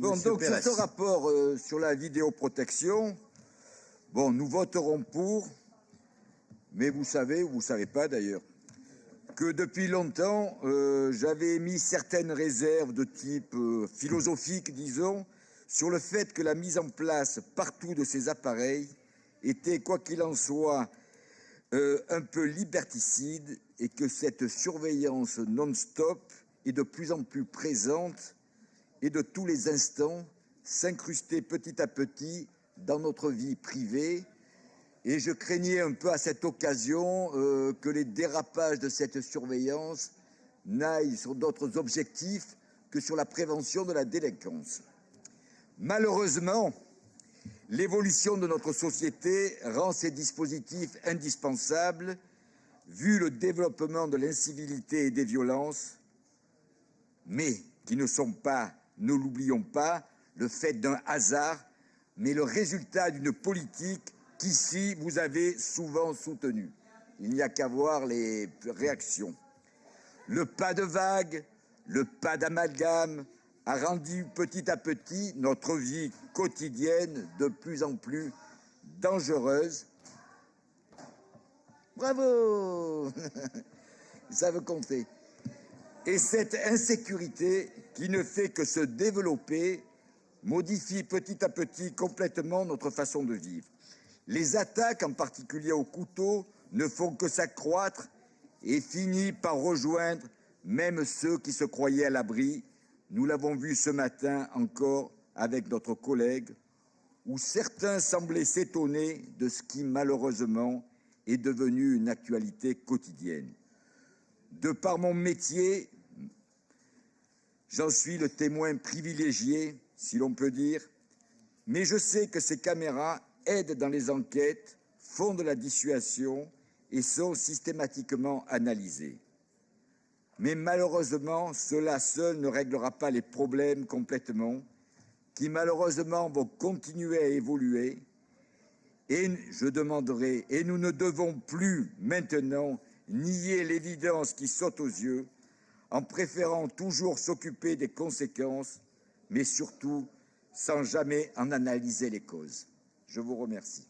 Bon, donc sur ce rapport sur la vidéoprotection, bon, nous voterons pour, mais vous savez, ou vous ne savez pas d'ailleurs, que depuis longtemps, j'avais émis certaines réserves de type philosophique, disons, sur le fait que la mise en place partout de ces appareils était, quoi qu'il en soit, un peu liberticide et que cette surveillance non-stop est de plus en plus présente et de tous les instants s'incruster petit à petit dans notre vie privée. Et je craignais un peu à cette occasion que les dérapages de cette surveillance n'aillent sur d'autres objectifs que sur la prévention de la délinquance. Malheureusement, l'évolution de notre société rend ces dispositifs indispensables, vu le développement de l'incivilité et des violences, mais qui ne sont pas, ne l'oublions pas, le fait d'un hasard, mais le résultat d'une politique qu'ici vous avez souvent soutenue. Il n'y a qu'à voir les réactions. Le pas de vague, le pas d'amalgame a rendu petit à petit notre vie quotidienne de plus en plus dangereuse. Bravo! Ils savent compter. Et cette insécurité qui ne fait que se développer modifie petit à petit complètement notre façon de vivre. Les attaques, en particulier au couteau, ne font que s'accroître et finissent par rejoindre même ceux qui se croyaient à l'abri. Nous l'avons vu ce matin encore avec notre collègue, où certains semblaient s'étonner de ce qui, malheureusement, est devenu une actualité quotidienne. De par mon métier, j'en suis le témoin privilégié, si l'on peut dire, mais je sais que ces caméras aident dans les enquêtes, font de la dissuasion et sont systématiquement analysées. Mais malheureusement, cela seul ne réglera pas les problèmes complètement, qui malheureusement vont continuer à évoluer. Et je demanderai, et nous ne devons plus maintenant nier l'évidence qui saute aux yeux, en préférant toujours s'occuper des conséquences, mais surtout sans jamais en analyser les causes. Je vous remercie.